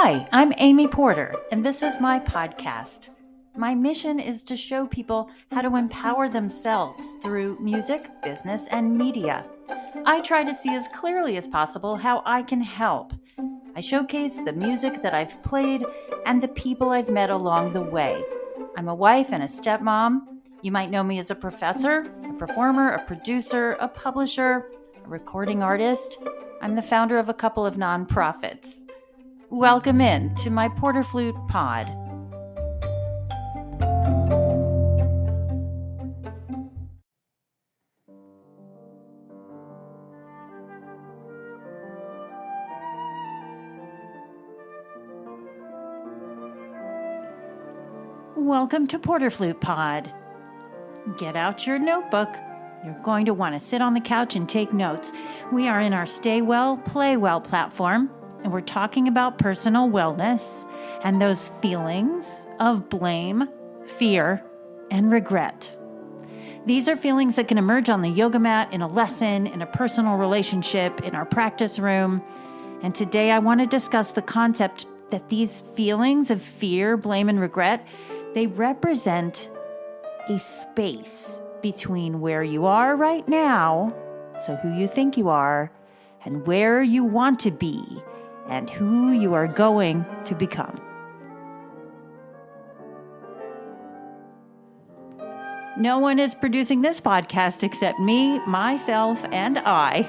Hi, I'm Amy Porter, and this is my podcast. My mission is to show people how to empower themselves through music, business, and media. I try to see as clearly as possible how I can help. I showcase the music that I've played and the people I've met along the way. I'm a wife and a stepmom. You might know me as a professor, a performer, a producer, a publisher, a recording artist. I'm the founder of a couple of nonprofits. Welcome in to my PorterFlute Pod. Welcome to PorterFlute Pod. Get out your notebook. You're going to want to sit on the couch and take notes. We are in our Stay Well, Play Well platform, and we're talking about personal wellness and those feelings of blame, fear, and regret. These are feelings that can emerge on the yoga mat, in a lesson, in a personal relationship, in our practice room. And today I want to discuss the concept that these feelings of fear, blame, and regret, they represent a space between where you are right now, so who you think you are, and where you want to be, and who you are going to become. No one is producing this podcast except me, myself, and I.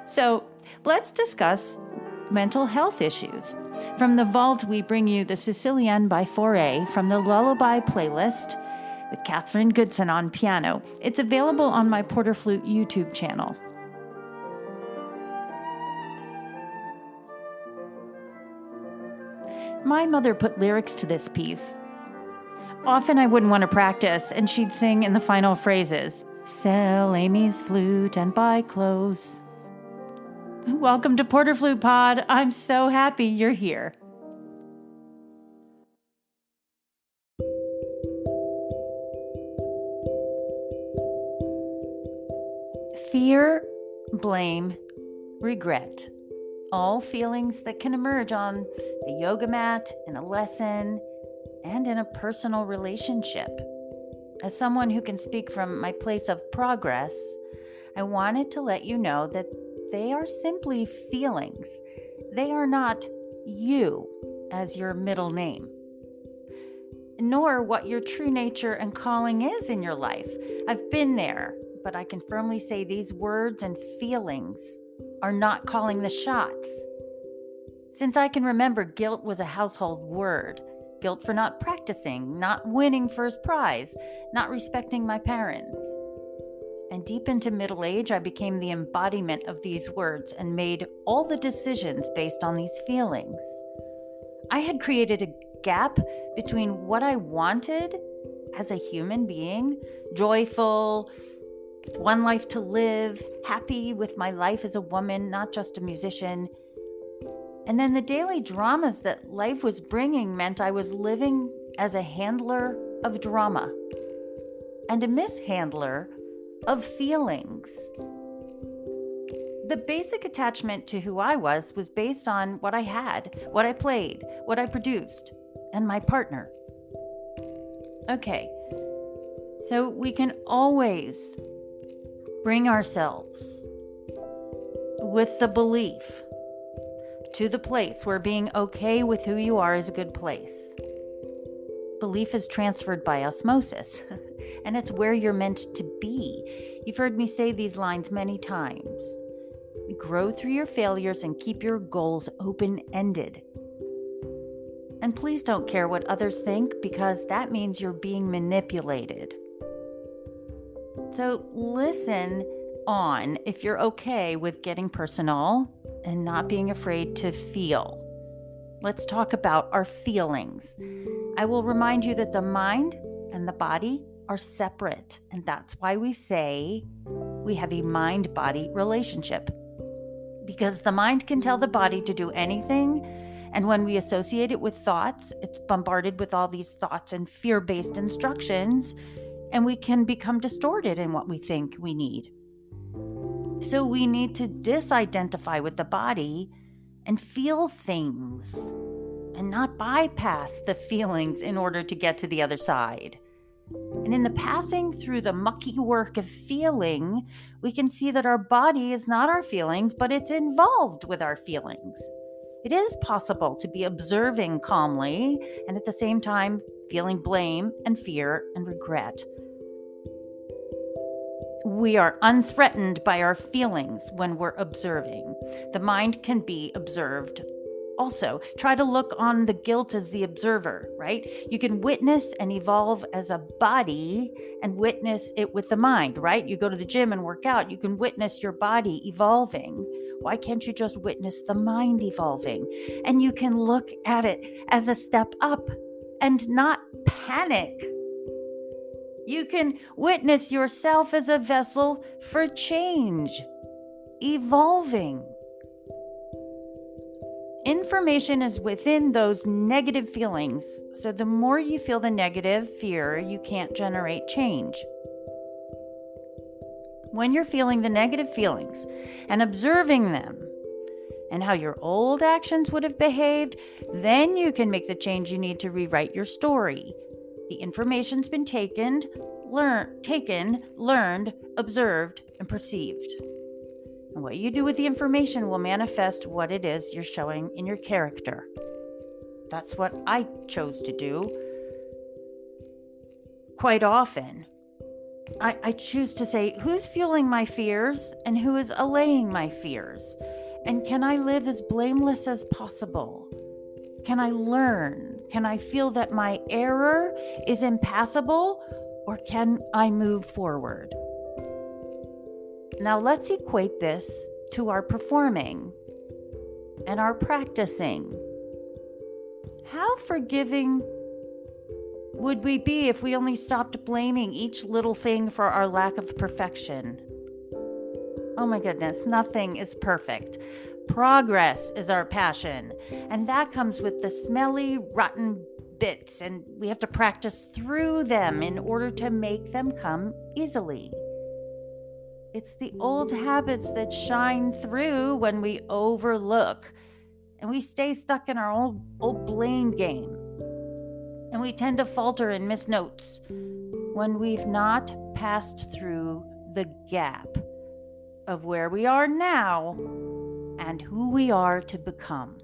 So let's discuss mental health issues. From the vault, we bring you the Sicilienne by Fauré from the Lullaby playlist with Catherine Goodson on piano. It's available on my PorterFlute YouTube channel. My mother put lyrics to this piece. Often I wouldn't want to practice, and she'd sing in the final phrases, "Sell Amy's flute and buy clothes." Welcome to PorterFlute Pod. I'm so happy you're here. Fear, blame, regret. All feelings that can emerge on the yoga mat, in a lesson, and in a personal relationship. As someone who can speak from my place of progress, I wanted to let you know that they are simply feelings. They are not you as your middle name, nor what your true nature and calling is in your life. I've been there, but I can firmly say these words and feelings are not calling the shots. Since I can remember, guilt was a household word. Guilt for not practicing, not winning first prize, not respecting my parents. And deep into middle age, I became the embodiment of these words and made all the decisions based on these feelings. I had created a gap between what I wanted as a human being, joyful, with one life to live, happy with my life as a woman, not just a musician. And then the daily dramas that life was bringing meant I was living as a handler of drama and a mishandler of feelings. The basic attachment to who I was based on what I had, what I played, what I produced, and my partner. Okay, so we can always bring ourselves with the belief to the place where being okay with who you are is a good place. Belief is transferred by osmosis, and it's where you're meant to be. You've heard me say these lines many times. Grow through your failures and keep your goals open-ended. And please don't care what others think, because that means you're being manipulated. So listen on if you're okay with getting personal and not being afraid to feel. Let's talk about our feelings. I will remind you that the mind and the body are separate, and that's why we say we have a mind-body relationship. Because the mind can tell the body to do anything, and when we associate it with thoughts, it's bombarded with all these thoughts and fear-based instructions, and we can become distorted in what we think we need. So we need to disidentify with the body and feel things. and not bypass the feelings in order to get to the other side. And in the passing through the mucky work of feeling, we can see that our body is not our feelings, but it's involved with our feelings. It is possible to be observing calmly and at the same time feeling blame and fear and regret. We are unthreatened by our feelings when we're observing. The mind can be observed. Also, try to look on the guilt as the observer, right? You can witness and evolve as a body and witness it with the mind, right? You go to the gym and work out, you can witness your body evolving. Why can't you just witness the mind evolving? And you can look at it as a step up and not panic. You can witness yourself as a vessel for change, evolving. Information is within those negative feelings, so the more you feel the negative fear, you can't generate change. When you're feeling the negative feelings and observing them and how your old actions would have behaved, then you can make the change you need to rewrite your story. The information's been taken, learned, observed, and perceived. And what you do with the information will manifest what it is you're showing in your character. That's what I chose to do. Quite often, I choose to say, who's fueling my fears and who is allaying my fears? And can I live as blameless as possible? Can I learn? Can I feel that my error is impassable, or can I move forward? Now let's equate this to our performing and our practicing. How forgiving would we be if we only stopped blaming each little thing for our lack of perfection? Oh my goodness, nothing is perfect. Progress is our passion, and that comes with the smelly, rotten bits, and we have to practice through them in order to make them come easily. It's the old habits that shine through when we overlook and we stay stuck in our old blame game. And we tend to falter and miss notes when we've not passed through the gap of where we are now and who we are to become.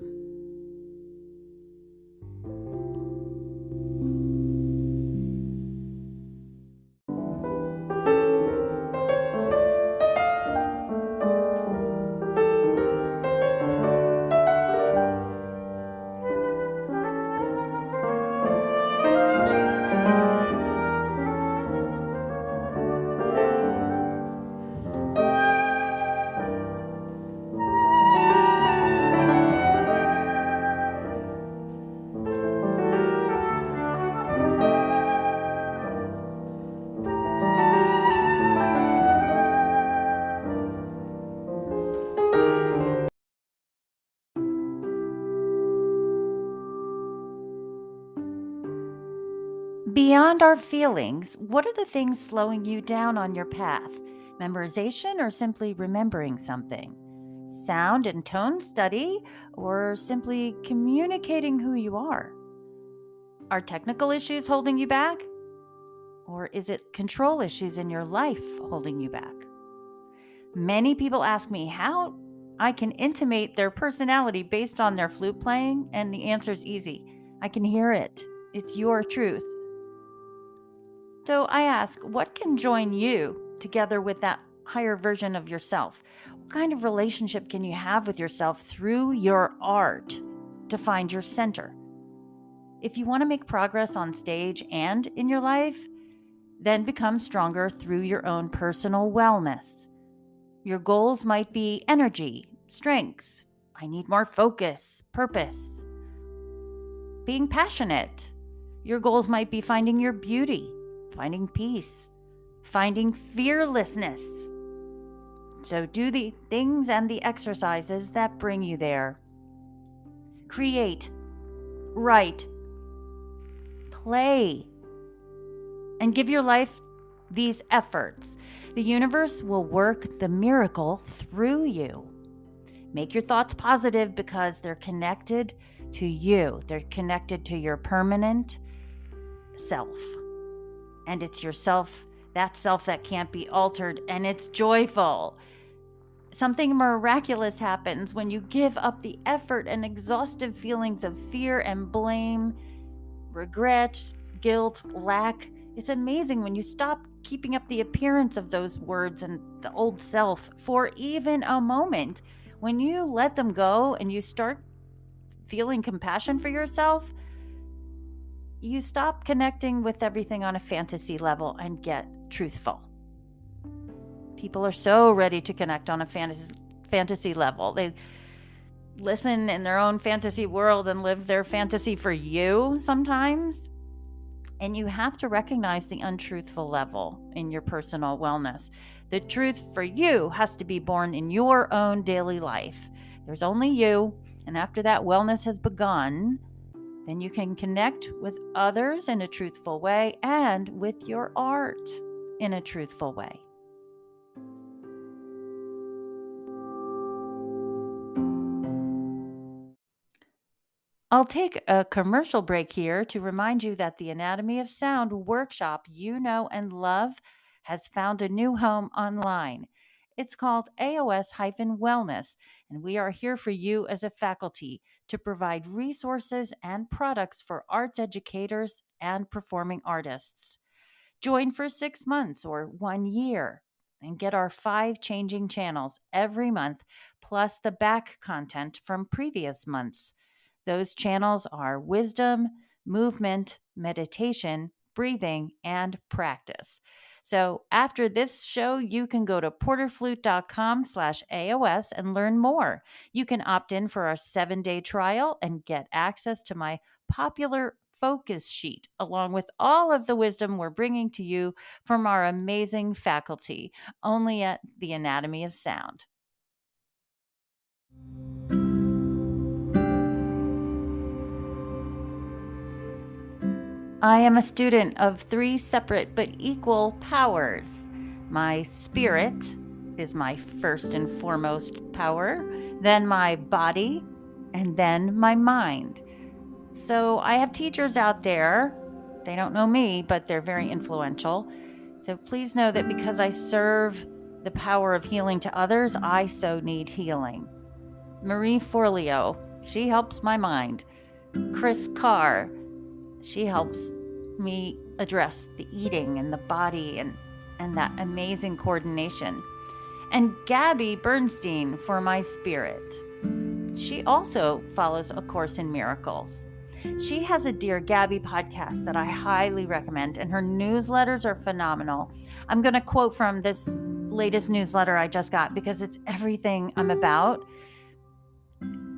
Beyond our feelings, what are the things slowing you down on your path? Memorization or simply remembering something? Sound and tone study or simply communicating who you are? Are technical issues holding you back? Or is it control issues in your life holding you back? Many people ask me how I can intimate their personality based on their flute playing, and the answer is easy. I can hear it. It's your truth. So I ask, what can join you together with that higher version of yourself? What kind of relationship can you have with yourself through your art to find your center? If you want to make progress on stage and in your life, then become stronger through your own personal wellness. Your goals might be energy, strength. I need more focus, purpose. Being passionate. Your goals might be finding your beauty, finding peace, finding fearlessness. So do the things and the exercises that bring you there. Create, write, play, and give your life these efforts. The universe will work the miracle through you. Make your thoughts positive because they're connected to you. They're connected to your permanent self. And it's yourself, that self that can't be altered, and it's joyful. Something miraculous happens when you give up the effort and exhaustive feelings of fear and blame, regret, guilt, lack. It's amazing when you stop keeping up the appearance of those words and the old self for even a moment. When you let them go and you start feeling compassion for yourself, you stop connecting with everything on a fantasy level and get truthful. People are so ready to connect on a fantasy level. They listen in their own fantasy world and live their fantasy for you sometimes. And you have to recognize the untruthful level in your personal wellness. The truth for you has to be born in your own daily life. There's only you. And after that wellness has begun, then you can connect with others in a truthful way and with your art in a truthful way. I'll take a commercial break here to remind you that the Anatomy of Sound workshop you know and love has found a new home online. It's called AOS-Wellness, and we are here for you as a faculty to provide resources and products for arts educators and performing artists. Join for 6 months or 1 year and get our 5 changing channels every month, plus the back content from previous months. Those channels are wisdom, movement, meditation, breathing, and practice. So after this show, you can go to porterflute.com/AOS and learn more. You can opt in for our 7-day trial and get access to my popular focus sheet, along with all of the wisdom we're bringing to you from our amazing faculty, only at the Anatomy of Sound. I am a student of 3 separate but equal powers. My spirit is my first and foremost power, then my body, and then my mind. So I have teachers out there. They don't know me, but they're very influential. So please know that because I serve the power of healing to others, I so need healing. Marie Forleo, she helps my mind. Chris Carr, she helps me address the eating and the body and that amazing coordination. And Gabby Bernstein for my spirit. She also follows A Course in Miracles. She has a Dear Gabby podcast that I highly recommend, and her newsletters are phenomenal. I'm going to quote from this latest newsletter I just got because it's everything I'm about.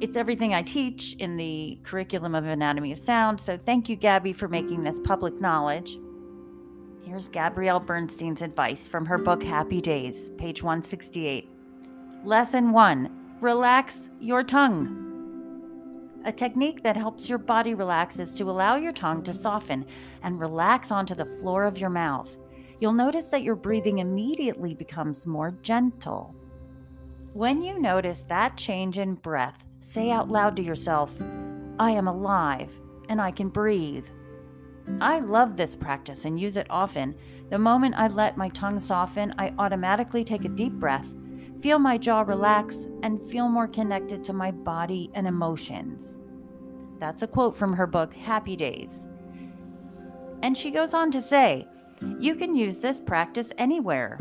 It's everything I teach in the curriculum of Anatomy of Sound. So thank you, Gabby, for making this public knowledge. Here's Gabrielle Bernstein's advice from her book, Happy Days, page 168. Lesson 1, relax your tongue. A technique that helps your body relax is to allow your tongue to soften and relax onto the floor of your mouth. You'll notice that your breathing immediately becomes more gentle. When you notice that change in breath, say out loud to yourself, I am alive and I can breathe. I love this practice and use it often. The moment I let my tongue soften, I automatically take a deep breath, feel my jaw relax, and feel more connected to my body and emotions. That's a quote from her book, Happy Days. And she goes on to say, you can use this practice anywhere.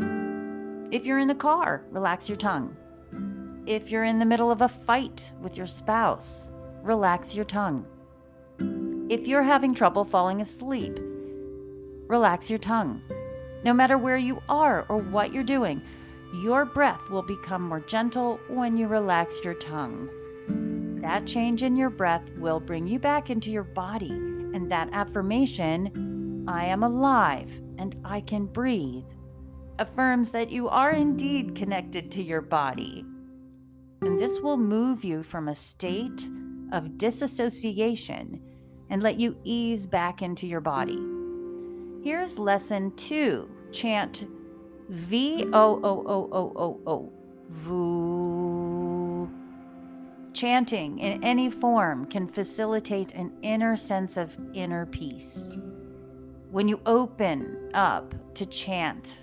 If you're in the car, relax your tongue. If you're in the middle of a fight with your spouse, relax your tongue. If you're having trouble falling asleep, relax your tongue. No matter where you are or what you're doing, your breath will become more gentle when you relax your tongue. That change in your breath will bring you back into your body, and that affirmation, I am alive and I can breathe, affirms that you are indeed connected to your body. And this will move you from a state of disassociation and let you ease back into your body. Here's lesson 2. Chant V-O-O-O-O-O-O. Voo. Chant Chanting in any form can facilitate an inner sense of inner peace. When you open up to chant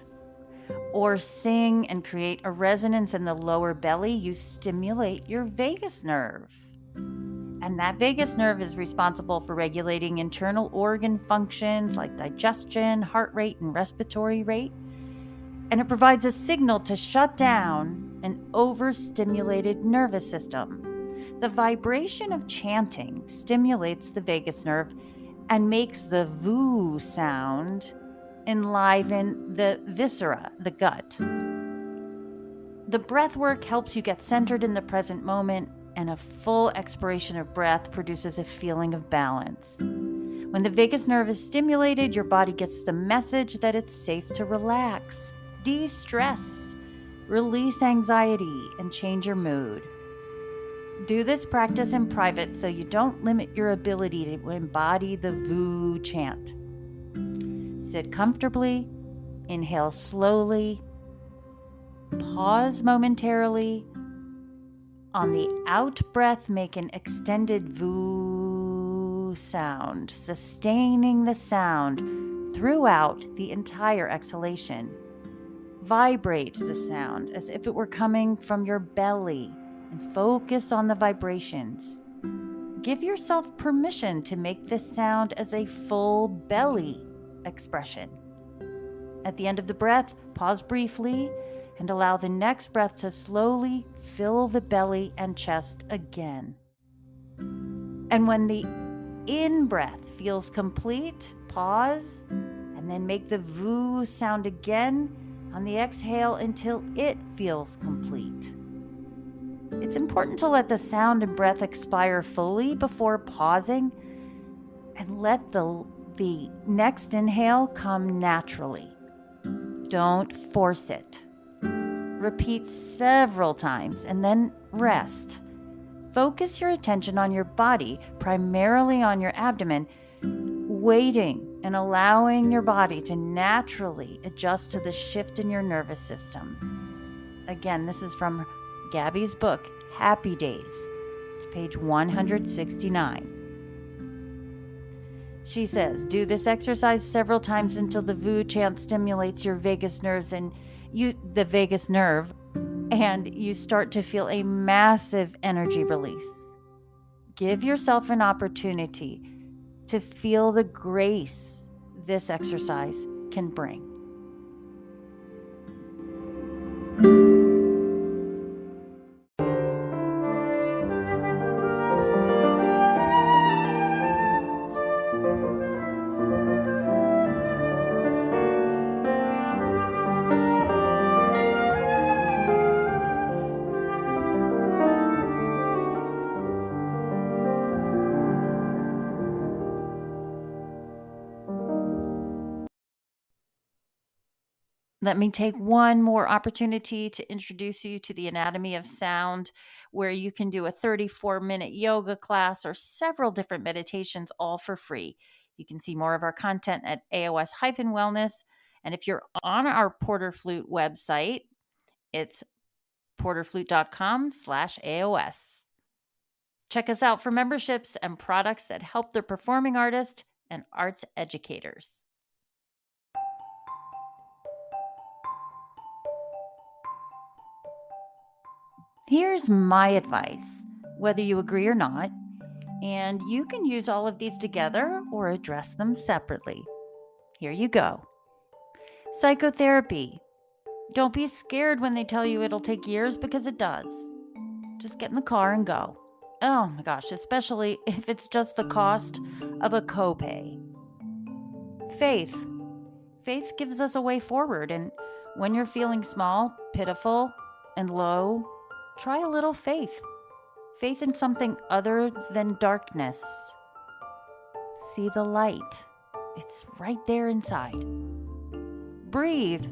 or sing and create a resonance in the lower belly, you stimulate your vagus nerve. And that vagus nerve is responsible for regulating internal organ functions like digestion, heart rate, and respiratory rate. And it provides a signal to shut down an overstimulated nervous system. The vibration of chanting stimulates the vagus nerve and makes the voo sound enliven the viscera, the gut. The breath work helps you get centered in the present moment, and a full expiration of breath produces a feeling of balance. When the vagus nerve is stimulated, your body gets the message that it's safe to relax, de-stress, release anxiety, and change your mood. Do this practice in private so you don't limit your ability to embody the VOO chant. Sit comfortably, inhale slowly, pause momentarily. On the out breath, make an extended VOO sound, sustaining the sound throughout the entire exhalation. Vibrate the sound as if it were coming from your belly and focus on the vibrations. Give yourself permission to make this sound as a full belly expression. At the end of the breath, pause briefly and allow the next breath to slowly fill the belly and chest again. And when the in-breath feels complete, pause and then make the VOO sound again on the exhale until it feels complete. It's important to let the sound and breath expire fully before pausing and let the next inhale come naturally. Don't force it. Repeat several times and then rest. Focus your attention on your body, primarily on your abdomen, waiting and allowing your body to naturally adjust to the shift in your nervous system. Again, this is from Gabby's book, Happy Days. It's page 169. She says, do this exercise several times until the VOO chant stimulates your vagus nerves and the vagus nerve, and you start to feel a massive energy release. Give yourself an opportunity to feel the grace this exercise can bring. Let me take one more opportunity to introduce you to the anatomy of sound, where you can do a 34-minute yoga class or several different meditations, all for free. You can see more of our content at AOS-Wellness. And if you're on our PorterFlute website, it's PorterFlute.com/AOS. Check us out for memberships and products that help the performing artist and arts educators. Here's my advice, whether you agree or not, and you can use all of these together or address them separately. Here you go. Psychotherapy. Don't be scared when they tell you it'll take years, because it does. Just get in the car and go. Oh my gosh, especially if it's just the cost of a copay. Faith. Faith gives us a way forward, and when you're feeling small, pitiful, and low, try a little faith. Faith in something other than darkness. See the light. It's right there inside. Breathe.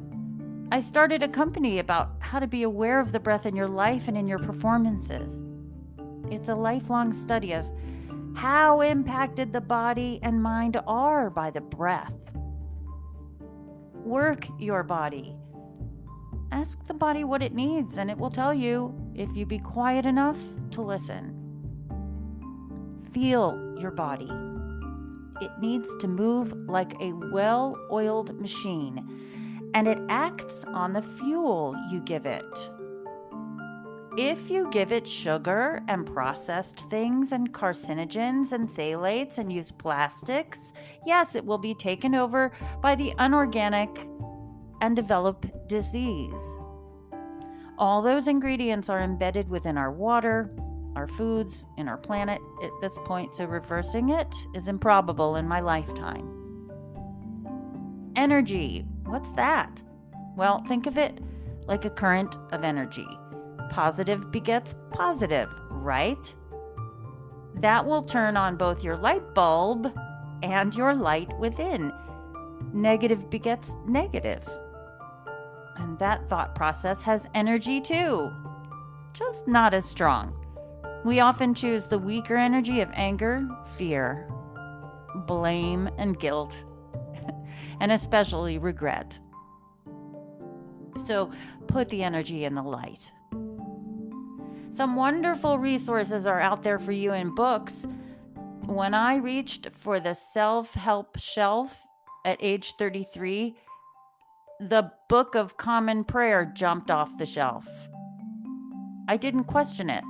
I started a company about how to be aware of the breath in your life and in your performances. It's a lifelong study of how impacted the body and mind are by the breath. Work your body. Ask the body what it needs, and it will tell you if you be quiet enough to listen. feel your body. It needs to move like a well-oiled machine, and it acts on the fuel you give it. If you give it sugar and processed things and carcinogens and phthalates and use plastics, yes, it will be taken over by the unorganic and develop disease. All those ingredients are embedded within our water, our foods, in our planet at this point, so reversing it is improbable in my lifetime. Energy, what's that? Well, think of it like a current of energy. Positive begets positive, right? That will turn on both your light bulb and your light within. Negative begets negative. And that thought process has energy too, just not as strong. We often choose the weaker energy of anger, fear, blame, and guilt, and especially regret. So put the energy in the light. Some wonderful resources are out there for you in books. When I reached for the self-help shelf at age 33, the Book of Common Prayer jumped off the shelf. I didn't question it.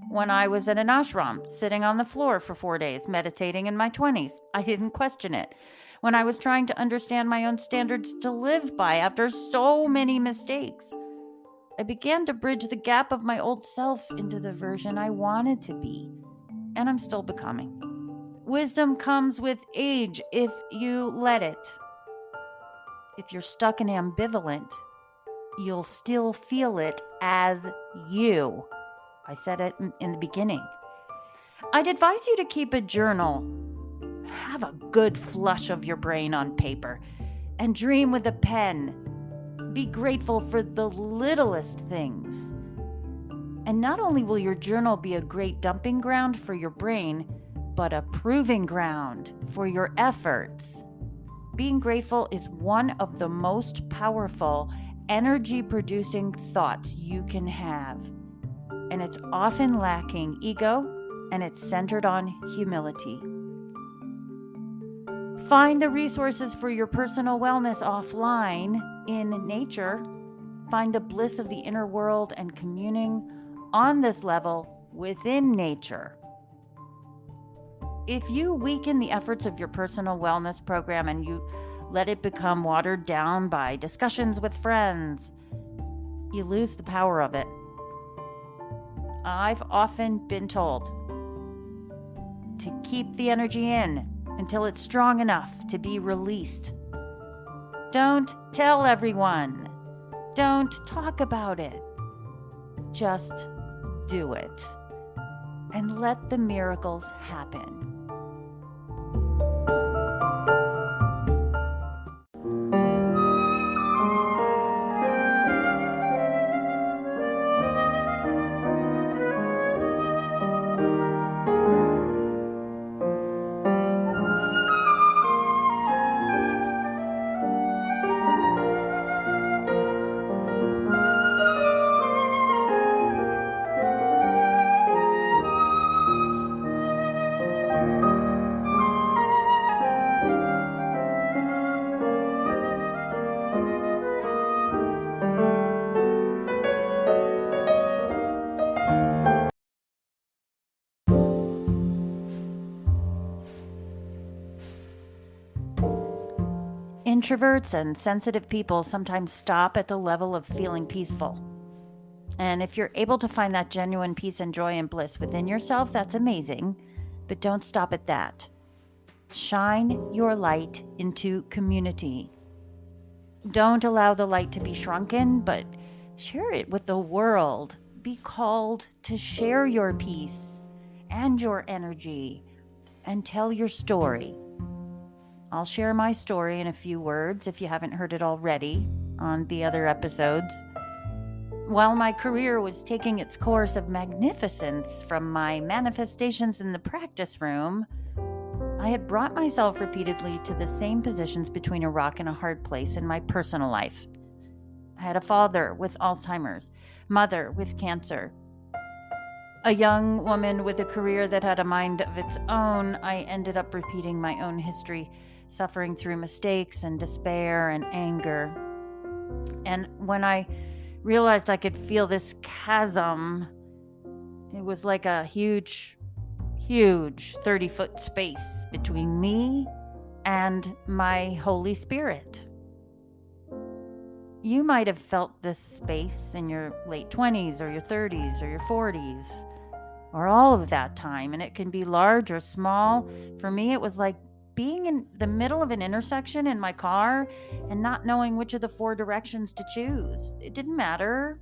When I was at an ashram, sitting on the floor for 4 days, meditating in my 20s, I didn't question it. When I was trying to understand my own standards to live by after so many mistakes, I began to bridge the gap of my old self into the version I wanted to be, and I'm still becoming. Wisdom comes with age if you let it. If you're stuck in ambivalent, you'll still feel it as you. I said it in the beginning. I'd advise you to keep a journal. Have a good flush of your brain on paper and dream with a pen. Be grateful for the littlest things. And not only will your journal be a great dumping ground for your brain, but a proving ground for your efforts. Being grateful is one of the most powerful energy-producing thoughts you can have. And it's often lacking ego, and it's centered on humility. Find the resources for your personal wellness offline in nature. Find the bliss of the inner world and communing on this level within nature. If you weaken the efforts of your personal wellness program and you let it become watered down by discussions with friends, you lose the power of it. I've often been told to keep the energy in until it's strong enough to be released. Don't tell everyone. Don't talk about it. Just do it. And let the miracles happen. Introverts and sensitive people sometimes stop at the level of feeling peaceful. And if you're able to find that genuine peace and joy and bliss within yourself, that's amazing. But don't stop at that. Shine your light into community. Don't allow the light to be shrunken, but share it with the world. Be called to share your peace and your energy and tell your story. I'll share my story in a few words if you haven't heard it already on the other episodes. While my career was taking its course of magnificence from my manifestations in the practice room, I had brought myself repeatedly to the same positions between a rock and a hard place in my personal life. I had a father with Alzheimer's, mother with cancer. A young woman with a career that had a mind of its own, I ended up repeating my own history, suffering through mistakes and despair and anger. And when I realized I could feel this chasm, it was like a huge 30-foot space between me and my Holy Spirit. You might have felt this space in your late 20s or your 30s or your 40s or all of that time, and it can be large or small. For me, it was like being in the middle of an intersection in my car and not knowing which of the 4 directions to choose. It didn't matter.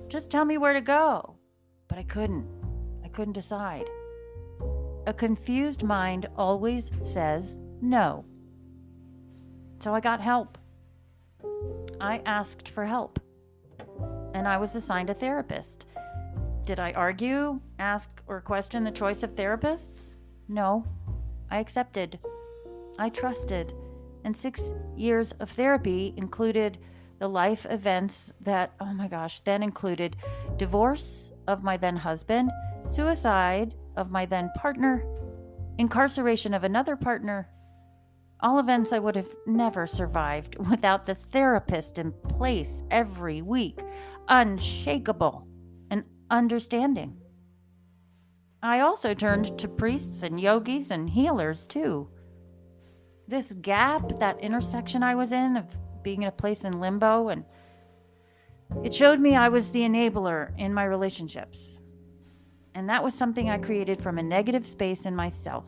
Just tell me where to go. But I couldn't decide. A confused mind always says no. So I got help. I asked for help, and I was assigned a therapist. Did I argue, ask, or question the choice of therapists? No. I accepted. I trusted. And 6 years of therapy included the life events that, oh my gosh, then included divorce of my then husband, suicide of my then partner, incarceration of another partner, all events I would have never survived without this therapist in place every week, unshakable and understanding. I also turned to priests and yogis and healers too. This gap, that intersection I was in of being in a place in limbo, and it showed me I was the enabler in my relationships. And that was something I created from a negative space in myself.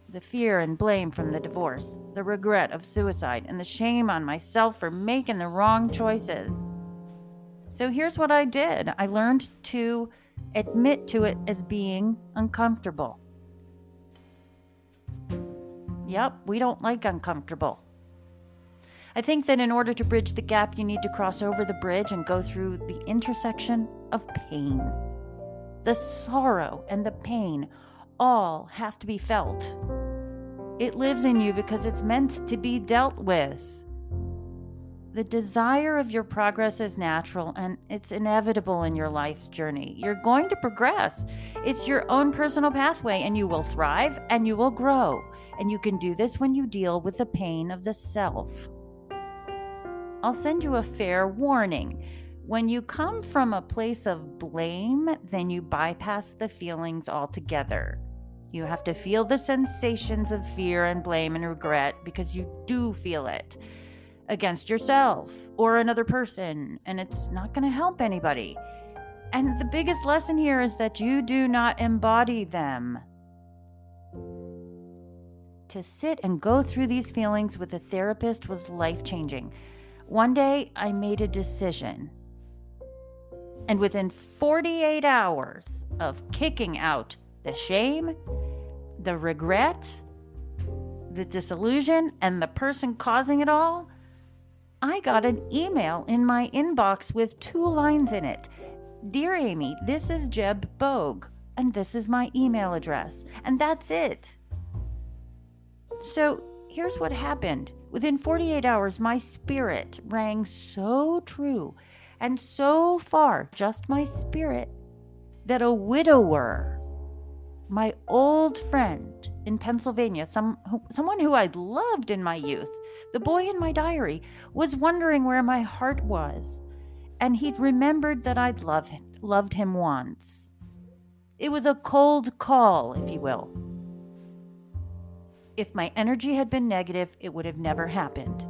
The fear and blame from the divorce, the regret of suicide, and the shame on myself for making the wrong choices. So here's what I did. I learned to admit to it as being uncomfortable. Yep, we don't like uncomfortable. I think that in order to bridge the gap, you need to cross over the bridge and go through the intersection of pain. The sorrow and the pain all have to be felt. It lives in you because it's meant to be dealt with. The desire of your progress is natural, and it's inevitable in your life's journey. You're going to progress. It's your own personal pathway, and you will thrive and you will grow. And you can do this when you deal with the pain of the self. I'll send you a fair warning. When you come from a place of blame, then you bypass the feelings altogether. You have to feel the sensations of fear and blame and regret because you do feel it against yourself or another person, and it's not going to help anybody. And the biggest lesson here is that you do not embody them. To sit and go through these feelings with a therapist was life-changing. One day, I made a decision. And within 48 hours of kicking out the shame, the regret, the disillusion, and the person causing it all, I got an email in my inbox with 2 lines in it. Dear Amy, this is Jeb Bogue, and this is my email address. And that's it. So here's what happened. Within 48 hours, my spirit rang so true and so far, just my spirit, that a widower, my old friend in Pennsylvania, someone who I'd loved in my youth, the boy in my diary, was wondering where my heart was, and he'd remembered that I'd loved him once. It was a cold call, if you will. If my energy had been negative, it would have never happened.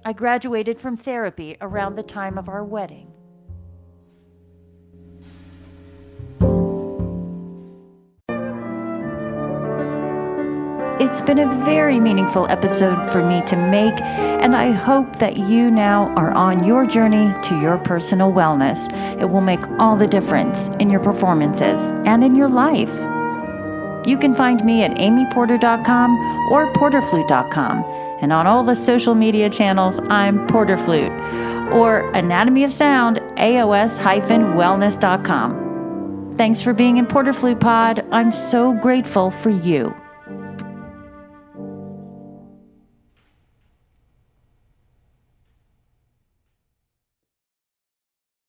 I graduated from therapy around the time of our wedding. It's been a very meaningful episode for me to make, and I hope that you now are on your journey to your personal wellness. It will make all the difference in your performances and in your life. You can find me at amyporter.com or porterflute.com. And on all the social media channels, I'm PorterFlute or Anatomy of Sound, AOS-wellness.com. Thanks for being in PorterFlute Pod. I'm so grateful for you.